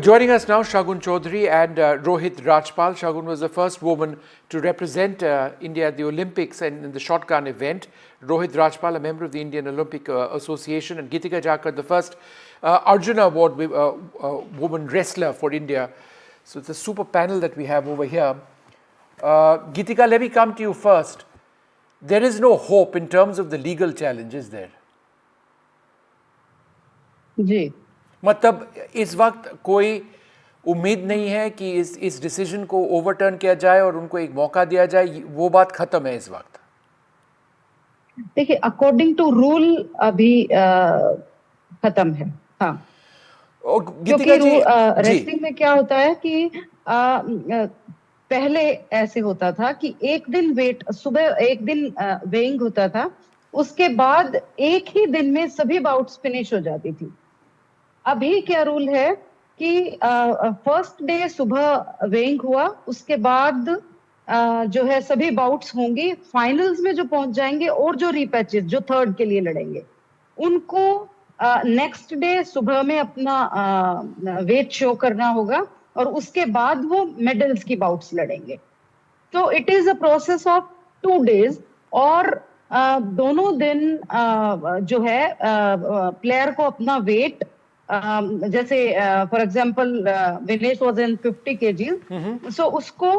Joining us now, Shagun Chaudhary and Rohit Rajpal. Shagun was the first woman to represent India at the Olympics and in the shotgun event. Rohit Rajpal, a member of the Indian Olympic Association, and Geetika Jakar, the first Arjuna Award woman wrestler for India. So it's a super panel that we have over here. Geetika, let me come to you first. There is no hope in terms of the legal challenge, is there? जी मतलब इस वक्त कोई उम्मीद नहीं है कि इस decision को ओवरटर्न किया जाए और उनको एक मौका दिया जाए, वो बात खत्म है इस वक्त? देखिए, अकॉर्डिंग टू रूल अभी खत्म है। हाँ, क्योंकि रेसलिंग में क्या होता है कि पहले ऐसे होता था कि एक दिन सुबह एक दिन वेइंग होता था, उसके बाद एक ही दिन में सभी बाउट्स फिनिश हो जाती थी। अभी क्या रूल है कि फर्स्ट डे सुबह वेइंग हुआ, उसके बाद जो है सभी बाउट्स होंगी, फाइनल्स में जो पहुंच जाएंगे और जो रीपैचेस जो थर्ड के लिए लड़ेंगे उनको नेक्स्ट डे सुबह में अपना वेट शो करना होगा और उसके बाद वो मेडल्स की बाउट्स लड़ेंगे। तो it is a process of 2 days और दोनों दिन जो है प्लेयर को अपना वेट जैसे for example Vinesh was in 50 kg, सो उसको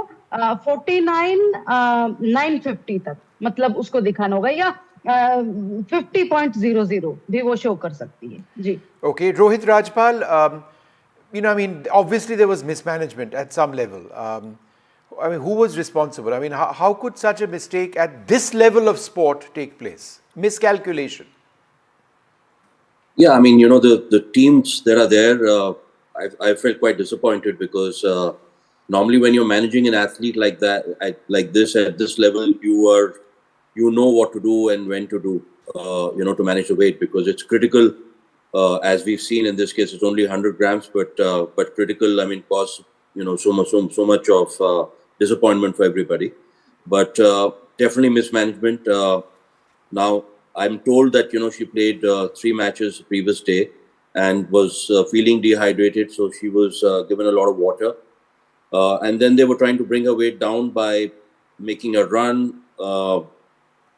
49,950 तक मतलब उसको दिखाना होगा, या 50.00 भी वो शो कर सकती है। जी, Okay, Rohit Rajpal, I mean, obviously there was mismanagement at some level. I mean, who was responsible? I mean, how could such a mistake at this level of sport take place? Miscalculation. Yeah, I mean, the teams that are there, I felt quite disappointed because normally when you're managing an athlete like that, like this at this level, you know what to do and when to do, to manage the weight, because it's critical. As we've seen in this case, it's only 100 grams, but critical. I mean, cause so much of disappointment for everybody. But definitely mismanagement. Now I'm told that she played 3 matches the previous day and was feeling dehydrated, so she was given a lot of water. And then they were trying to bring her weight down by making her run,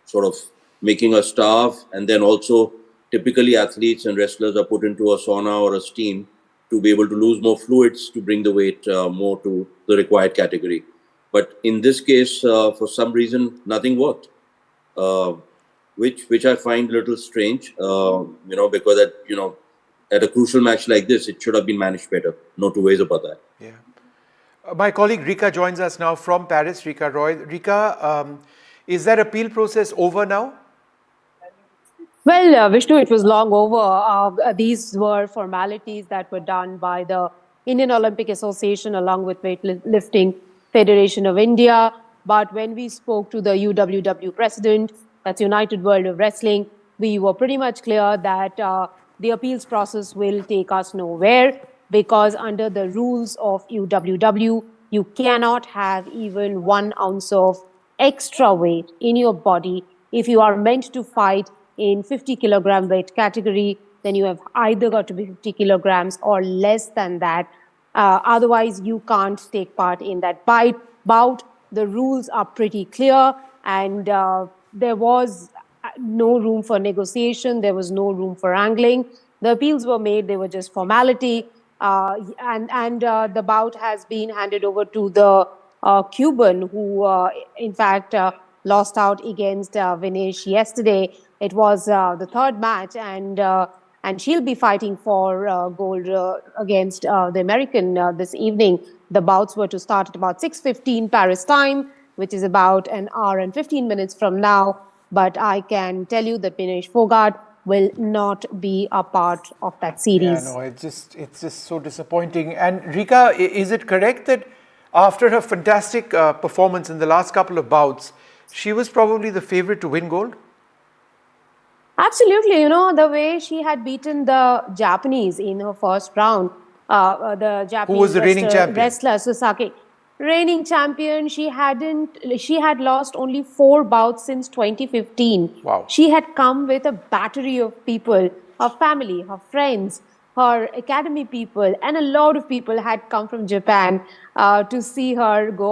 sort of making her starve, and then also typically athletes and wrestlers are put into a sauna or a steam to be able to lose more fluids to bring the weight more to the required category. But in this case, for some reason, nothing worked, which I find a little strange, because at a crucial match like this, it should have been managed better. No two ways about that. Yeah. My colleague Rika joins us now from Paris, Rika Roy. Rika, is that appeal process over now? Well, Vishnu, it was long over. These were formalities that were done by the Indian Olympic Association along with Weightlifting Federation of India. But when we spoke to the UWW president, that's United World of Wrestling, we were pretty much clear that the appeals process will take us nowhere, because under the rules of UWW, you cannot have even 1 ounce of extra weight in your body. If you are meant to fight in 50 kilogram weight category, then you have either got to be 50 kilograms or less than that. Otherwise, you can't take part in that bout. The rules are pretty clear, and there was no room for negotiation. There was no room for wrangling. The appeals were made. They were just formality. And the bout has been handed over to the Cuban, who, in fact, lost out against Vinesh yesterday. It was the 3rd match, and she'll be fighting for gold against the American this evening. The bouts were to start at about 6:15 Paris time, which is about 1 hour and 15 minutes from now. But I can tell you that Vinesh Phogat will not be a part of that series. Yeah, no, it's just so disappointing. And Rika, is it correct that after her fantastic performance in the last couple of bouts, she was probably the favorite to win gold? Absolutely. The way she had beaten the Japanese in her first round, the Japanese who was the reigning champion? Wrestler Sasaki. Reigning champion, she had lost only 4 bouts since 2015. Wow. She had come with a battery of people, her family, her friends, her academy people and a lot of people had come from Japan to see her go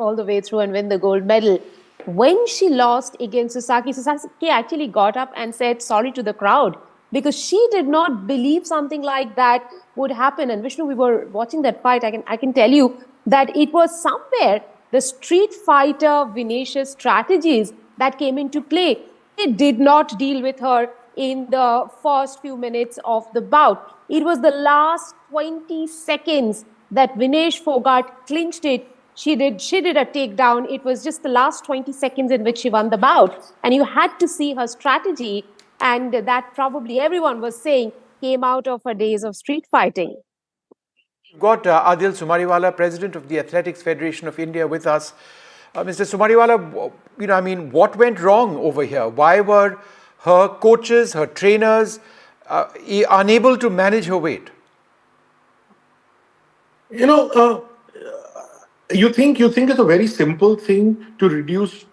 all the way through and win the gold medal. When she lost against Sasaki, Sasaki actually got up and said sorry to the crowd because she did not believe something like that would happen. And Vishnu, we were watching that fight. I can tell you that it was somewhere the street fighter Vinesh's strategies that came into play. It did not deal with her in the first few minutes of the bout. It was the last 20 seconds that Vinesh Phogat clinched it. She did a takedown. It was just the last 20 seconds in which she won the bout. And you had to see her strategy. And that probably everyone was saying came out of her days of street fighting. We've got Adil Sumariwala, President of the Athletics Federation of India, with us. Mr. Sumariwala, I mean, what went wrong over here? Why were her coaches, her trainers unable to manage her weight? You think it's a very simple thing to reduce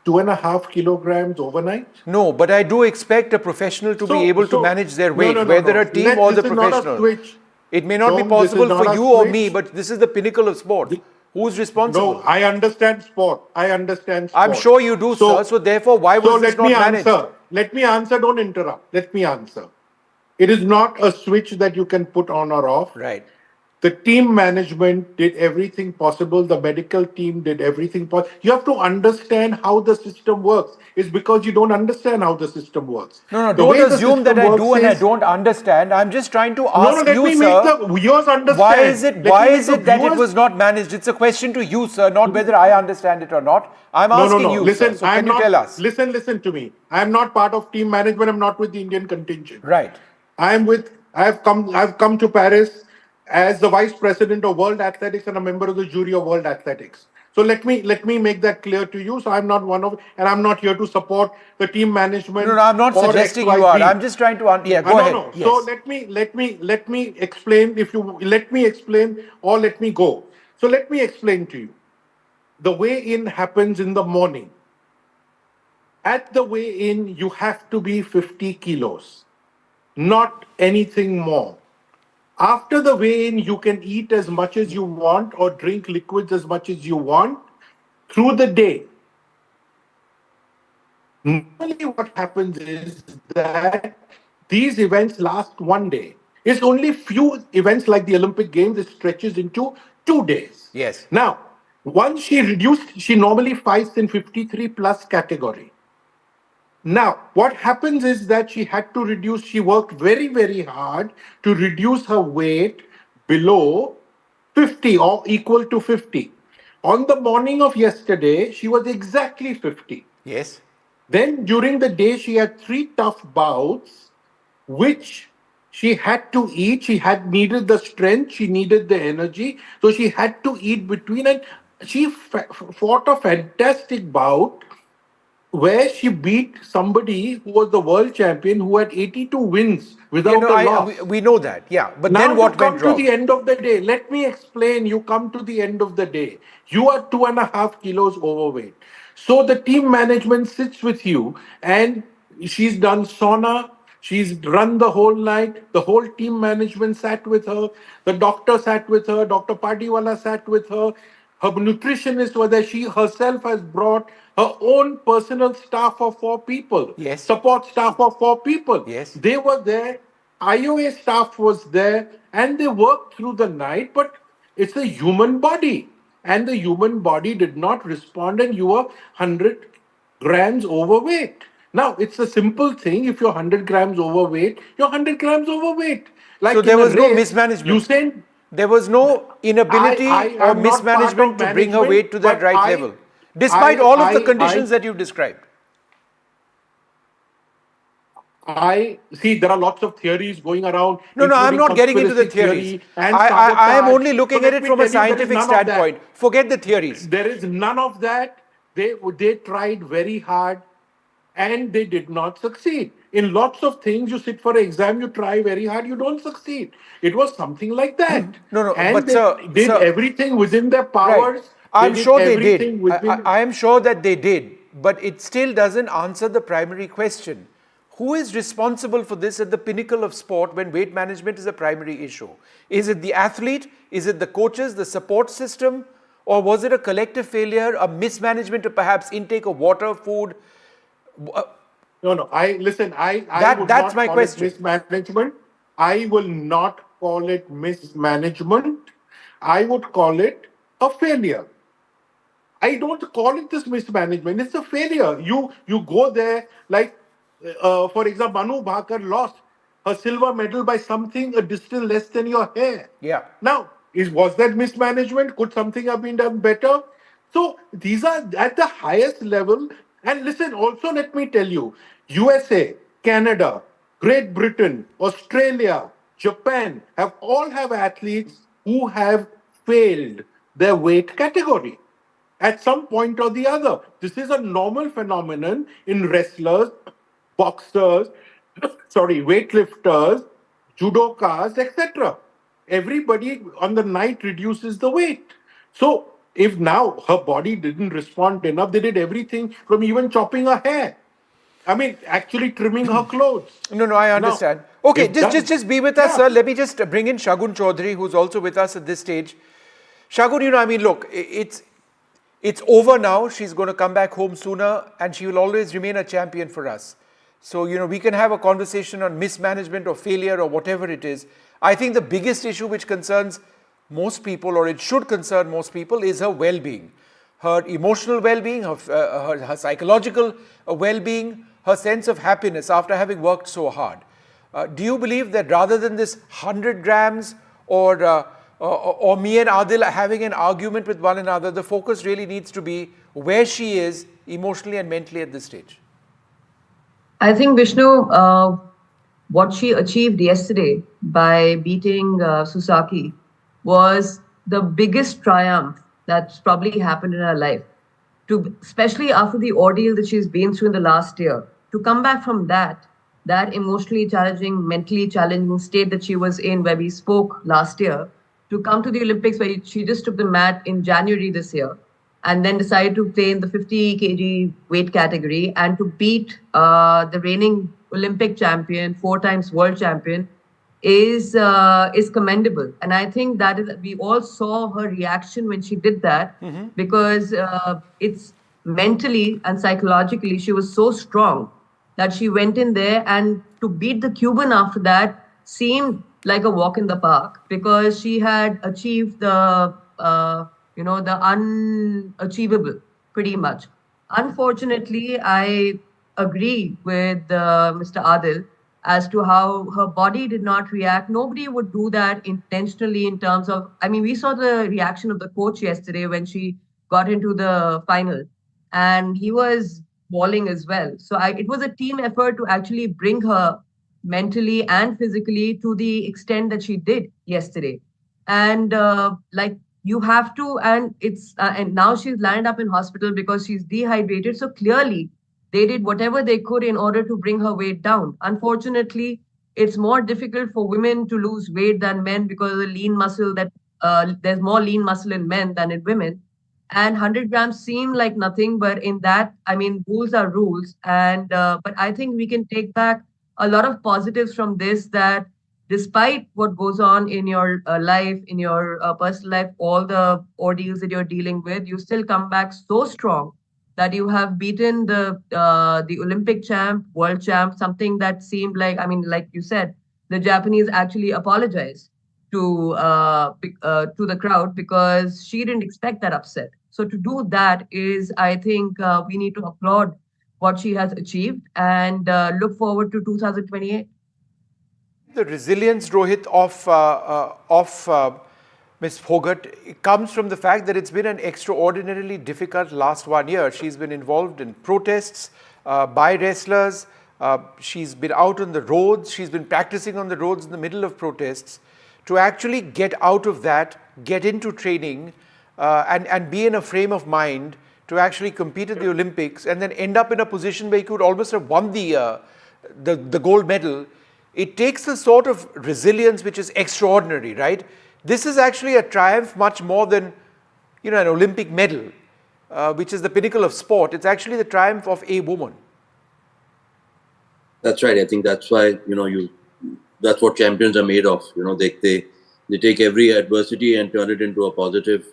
2.5 kilograms overnight? No, but I do expect a professional to be able to manage their weight, whether a team or the professional. It may not be possible for you or me, but this is the pinnacle of sport. Who's responsible? No, I understand sport. I'm sure you do, sir. So therefore, why was this not managed? Let me answer. Don't interrupt. Let me answer. It is not a switch that you can put on or off. Right. The team management did everything possible. The medical team did everything possible. You have to understand how the system works. It's because you don't understand how the system works. No, don't assume that I do and I don't understand. I'm just trying to ask you, sir. Yours understand. Why is it that it was not managed? It's a question to you, sir, not whether I understand it or not. I'm asking you, listen, sir. So can you tell us? Listen to me. I'm not part of team management. I'm not with the Indian contingent. Right. I've come to Paris as the vice president of World Athletics and a member of the jury of World Athletics. So let me make that clear to you. So I'm not and I'm not here to support the team management. No, I'm not suggesting you are. I'm just trying to. Go ahead. No. Yes. So let me explain. If you let me explain, or let me go. So let me explain to you. The weigh-in happens in the morning. At the weigh-in, you have to be 50 kilos, not anything more. After the weigh-in, you can eat as much as you want or drink liquids as much as you want through the day. Normally what happens is that these events last one day. It's only few events like the Olympic Games, it stretches into 2 days. Yes. Now, once she reduced, she normally fights in 53 plus category. Now, what happens is that she had to reduce, she worked very, very hard to reduce her weight below 50 or equal to 50. On the morning of yesterday, she was exactly 50. Yes. Then during the day, she had 3 tough bouts, which she had to eat. She had needed the strength, she needed the energy. So she had to eat between, and she fought a fantastic bout where she beat somebody who was the world champion who had 82 wins without a loss. We know that, yeah. But now then what went wrong? You come to the end of the day. Let me explain. You come to the end of the day. You are 2.5 kilos overweight. So the team management sits with you and she's done sauna. She's run the whole night. The whole team management sat with her. The doctor sat with her. Dr. Patiwala sat with her. Her nutritionist was there. She herself has brought her own personal staff of 4 people. Yes. Support staff of 4 people. Yes. They were there. IOA staff was there. And they worked through the night. But it's a human body. And the human body did not respond. And you were 100 grams overweight. Now, it's a simple thing. If you're 100 grams overweight, you're 100 grams overweight. Like so there was no mismanagement. There was no inability or mismanagement to bring her weight to that right level, despite all of the conditions that you've described. I see there are lots of theories going around. No, I'm not getting into the theories. I am only looking at it from a scientific standpoint. Forget the theories. There is none of that. They tried very hard and they did not succeed. In lots of things, you sit for an exam, you try very hard, you don't succeed. It was something like that. No, and but they did everything within their powers. Right. I'm sure they did. I am sure that they did. But it still doesn't answer the primary question. who is responsible for this at the pinnacle of sport when weight management is a primary issue? Is it the athlete? Is it the coaches, the support system? Or was it a collective failure, a mismanagement of perhaps intake of water, food? No. I would That's not my call question. it mismanagement. I will not call it mismanagement. I would call it a failure. I don't call it this mismanagement. It's a failure. You go there like, for example, Manu Bhakar lost her silver medal by something a distance less than your hair. Yeah. Now, was that mismanagement? Could something have been done better? So these are at the highest level. And listen, also let me tell you, USA, Canada, Great Britain, Australia, Japan have athletes who have failed their weight category at some point or the other. This is a normal phenomenon in wrestlers, boxers, weightlifters, judokas, etc. Everybody on the night reduces the weight. So if now her body didn't respond enough, they did everything from even chopping her hair. I mean, actually trimming her clothes. No, I Now, understand. Okay, if that- just be with us, Yeah. sir. Let me just bring in Shagun Chaudhary, who's also with us at this stage. Shagun, I mean, look, it's over now. She's going to come back home sooner, and she will always remain a champion for us. So, we can have a conversation on mismanagement or failure or whatever it is. I think the biggest issue which concerns most people, or it should concern most people, is her well-being. Her emotional well-being, her psychological well-being, her sense of happiness after having worked so hard. Do you believe that rather than this 100 grams or me and Adil having an argument with one another, the focus really needs to be where she is emotionally and mentally at this stage? I think, Vishnu, what she achieved yesterday by beating Susaki was the biggest triumph that's probably happened in her life. Especially after the ordeal that she's been through in the last year, to come back from that emotionally challenging, mentally challenging state that she was in, where we spoke last year, to come to the Olympics where she just took the mat in January this year, and then decided to play in the 50 kg weight category and to beat the reigning Olympic champion, 4 times world champion, is commendable. And I think that we all saw her reaction when she did that, because it's mentally and psychologically, she was so strong that she went in there, and to beat the Cuban after that seemed like a walk in the park, because she had achieved the unachievable pretty much. Unfortunately, I agree with Mr. Adil as to how her body did not react. Nobody would do that intentionally in terms of, I mean, we saw the reaction of the coach yesterday when she got into the final, and he was bawling as well. So it was a team effort to actually bring her mentally and physically to the extent that she did yesterday. And you have to, and and now she's landed up in hospital because she's dehydrated. So clearly they did whatever they could in order to bring her weight down. Unfortunately, it's more difficult for women to lose weight than men, because of the lean muscle that there's more lean muscle in men than in women. And 100 grams seem like nothing, but in that, I mean, rules are rules. And but I think we can take back a lot of positives from this, that despite what goes on in your life, in your personal life, all the ordeals that you're dealing with, you still come back so strong that you have beaten the Olympic champ, world champ, something that seemed like, I mean, like you said, the Japanese actually apologized to the crowd because she didn't expect that upset. So to do that is, I think, we need to applaud what she has achieved and look forward to 2028. The resilience, Rohit, of Ms. Phogat comes from the fact that it's been an extraordinarily difficult last 1 year. She's been involved in protests by wrestlers. She's been out on the roads. She's been practicing on the roads in the middle of protests. To actually get out of that, get into training, and be in a frame of mind to actually compete at the Olympics, and then end up in a position where you could almost have won the gold medal. It takes a sort of resilience which is extraordinary, right? This is actually a triumph much more than, an Olympic medal, which is the pinnacle of sport. It's actually the triumph of a woman. That's right. I think that's why, that's what champions are made of. They take every adversity and turn it into a positive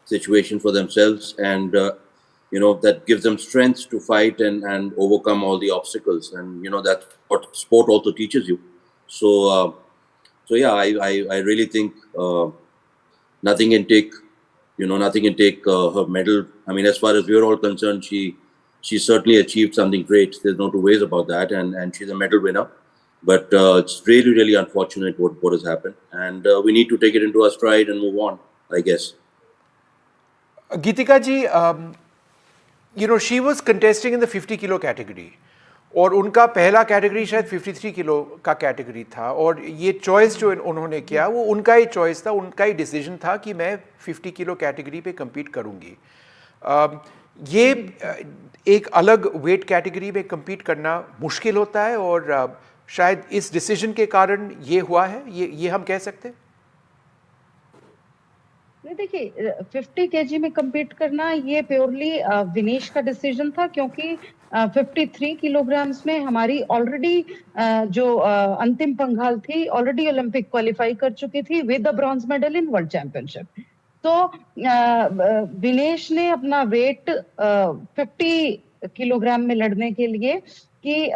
situation for themselves, and that gives them strength to fight and overcome all the obstacles. And that's what sport also teaches you. So yeah, I really think nothing can take her medal. I mean, as far as we're all concerned, she certainly achieved something great. There's no two ways about that, and she's a medal winner. But it's really, really unfortunate what has happened, and we need to take it into our stride and move on, I guess. Geetika ji, she was contesting in the 50 kilo category. और उनका पहला category शायद 53 kilo का category था, और ये choice जो उन्होंने किया वो उनका ही चॉइस था, उनका ही डिसीजन था कि मैं 50 किलो कैटेगरी पे compete करूँगी. ये एक अलग वेट कैटेगरी में compete करना मुश्किल होता है, और शायद इस डिसीजन के कारण ये हुआ है, ये हम कह सकते हैं. नहीं, देखिए 50 केजी में compete करना ये प्योरली विनेश का डिसीजन था, क्योंकि 53 किलोग्राम्स में हमारी ऑलरेडी जो अंतिम पंघाल थी ऑलरेडी ओलंपिक क्वालिफाई कर चुकी थी with the bronze medal in world championship. तो विनेश ने अपना वेट 50 किलोग्राम में लड़ने के लिए कि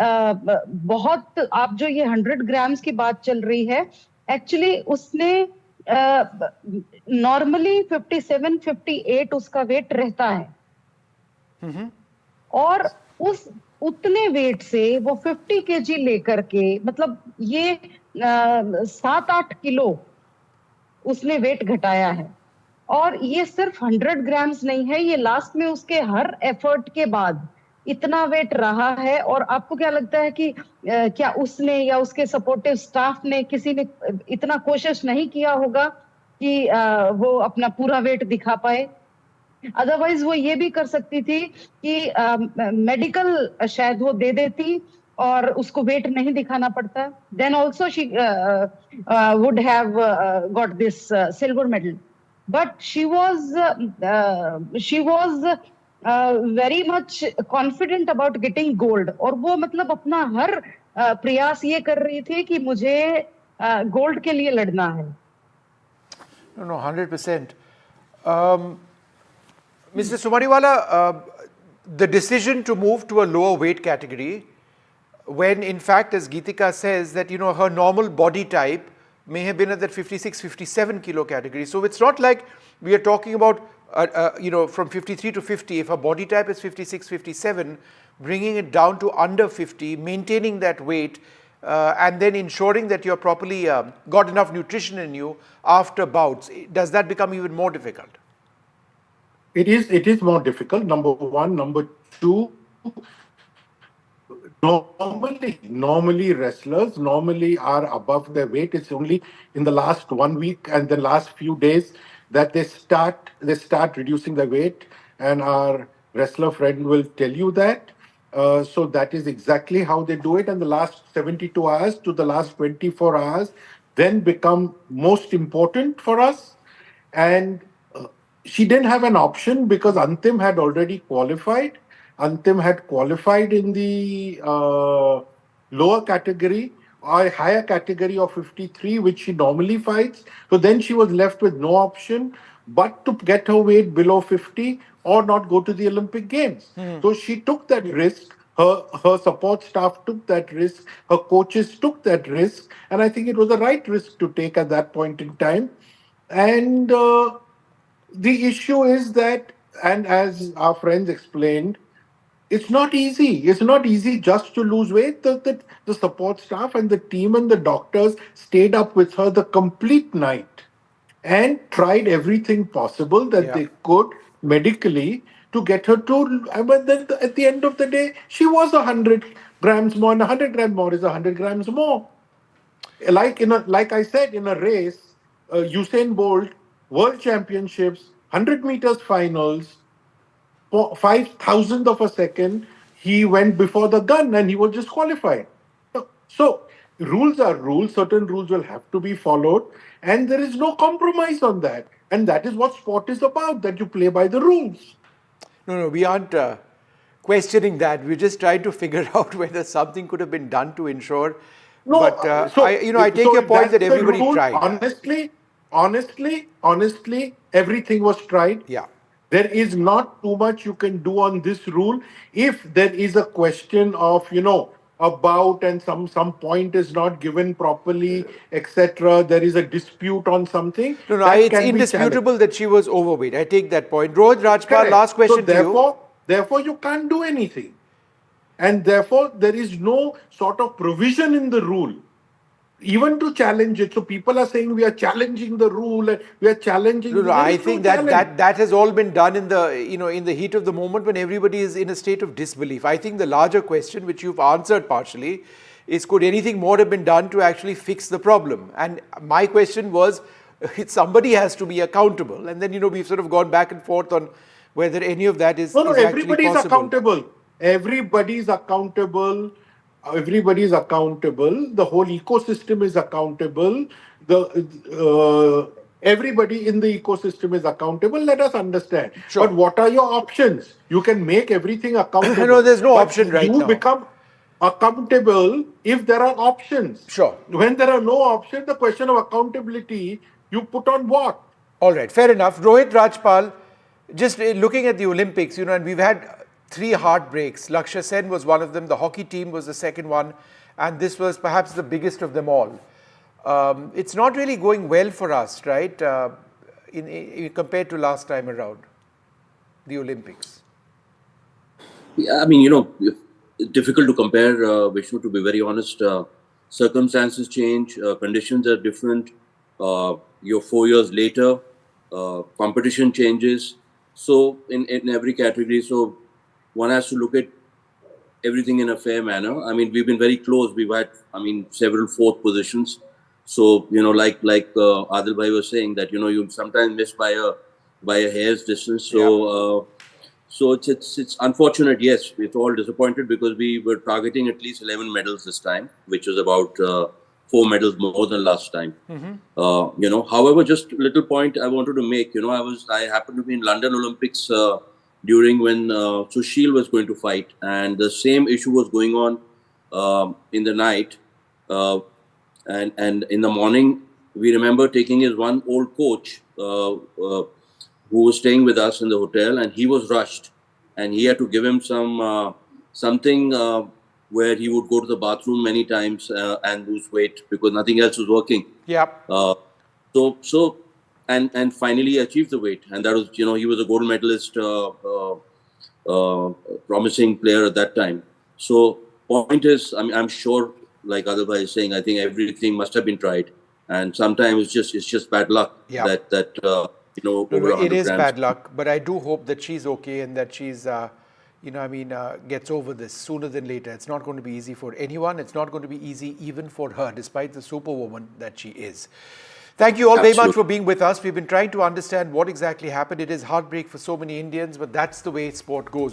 बहुत, आप जो ये 100 ग्राम्स की बात चल रही है, एक्चुअली उसने नॉर्मली 57, 58 उसका वेट रहता है, और उस उतने वेट से वो 50 केजी लेकर के, मतलब ये 7-8 किलो उसने वेट घटाया है. और ये सिर्फ 100 ग्राम्स नहीं है, ये लास्ट में उसके हर एफर्ट के बाद इतना वेट रहा है. और आपको क्या लगता है कि क्या उसने या उसके सपोर्टिव स्टाफ ने, किसी ने इतना कोशिश नहीं किया होगा कि वो अपना पूरा वेट दिखा पाए? अदरवाइज वो ये भी कर सकती थी कि मेडिकल शायद वो दे देती और उसको वेट नहीं दिखाना पड़ता. Then also she would have got this silver medal. But she was very much confident about getting gold, और वो मतलब अपना हर प्रयास ये कर रही थी कि मुझे गोल्ड के लिए लड़ना है. No, 100%. Mr. Sumariwala, the decision to move to a lower weight category, when in fact, as Geetika says, that her normal body type may have been at that 56, 57 kilo category. So it's not like we are talking about from 53 to 50. If her body type is 56, 57, bringing it down to under 50, maintaining that weight, and then ensuring that you're properly got enough nutrition in you after bouts, does that become even more difficult? It is more difficult, number one. Number two, normally wrestlers are above their weight. It's only in the last 1 week and the last few days that they start reducing their weight, and our wrestler friend will tell you that. So that is exactly how they do it. And the last 72 hours to the last 24 hours then become most important for us. And she didn't have an option because Antim had already qualified. Antim had qualified in the lower category or higher category of 53, which she normally fights. So then she was left with no option but to get her weight below 50 or not go to the Olympic Games. So she took that risk. Her support staff took that risk. Her coaches took that risk. And I think it was the right risk to take at that point in time. And the issue is that, and as our friends explained, it's not easy. It's not easy just to lose weight. The support staff and the team and the doctors stayed up with her the complete night and tried everything possible that they could medically to get her to. But then at the end of the day, she was 100 grams more, and 100 grams more is 100 grams more. Like I said, in a race, Usain Bolt, World Championships, 100 meters finals, 5,000th of a second, he went before the gun and he was disqualified. So rules are rules. Certain rules will have to be followed, and there is no compromise on that. And that is what sport is about, that you play by the rules. No, we aren't questioning that. We're just trying to figure out whether something could have been done to ensure. No, But I take so your point that's that the everybody rule. tried. Honestly, everything was tried. Yeah. There is not too much you can do on this rule. If there is a question of, about and some point is not given properly, etc., there is a dispute on something, No, that it's can be challenged. indisputable that she was overweight. I take that point. Rohit Rajpal, Correct. last question to you. Therefore, you can't do anything. And therefore, there is no sort of provision in the rule, even to challenge it. So people are saying we are challenging the rule and we are challenging. No, There I is no think challenge. that has all been done in the in the heat of the moment when everybody is in a state of disbelief. I think the larger question, which you've answered partially, is could anything more have been done to actually fix the problem? And my question was, somebody has to be accountable, and then we've sort of gone back and forth on whether any of that is No, actually everybody is possible. accountable. Everybody is accountable. Everybody is accountable. The whole ecosystem is accountable. Everybody in the ecosystem is accountable. Let us understand. Sure. But what are your options? You can make everything accountable. No, there's no but option right you now. become accountable if there are options. Sure. When there are no options, the question of accountability, you put on what? All right, fair enough. Rohit Rajpal, just looking at the Olympics, and we've had 3 heartbreaks. Lakshya Sen was one of them. The hockey team was the second one. And this was perhaps the biggest of them all. It's not really going well for us, right, compared to last time around, the Olympics. Yeah, I mean, difficult to compare, Vishnu, to be very honest. Circumstances change, conditions are different. You're 4 years later, competition changes. So in every category, so one has to look at everything in a fair manner. I mean, we've been very close. We've had, several fourth positions. So, like Adil Bhai was saying that, you sometimes miss by a hair's distance. So, so it's unfortunate. Yes, it's all disappointed because we were targeting at least 11 medals this time, which was about 4 medals more than last time. However, just a little point I wanted to make. I happened to be in London Olympics during when Sushil was going to fight, and the same issue was going on in the night, and in the morning we remember taking his one old coach who was staying with us in the hotel, and he was rushed, and he had to give him something where he would go to the bathroom many times and lose weight because nothing else was working. Yeah. So and finally achieved the weight, and that was he was a gold medalist, promising player at that time. So point is, I'm sure, like Adil is saying, I think everything must have been tried, and sometimes it's just bad luck that. It is bad luck, but I do hope that she's okay and that she's, gets over this sooner than later. It's not going to be easy for anyone. It's not going to be easy even for her, despite the superwoman that she is. Thank you all very much for being with us. We've been trying to understand what exactly happened. It is heartbreak for so many Indians, but that's the way sport goes.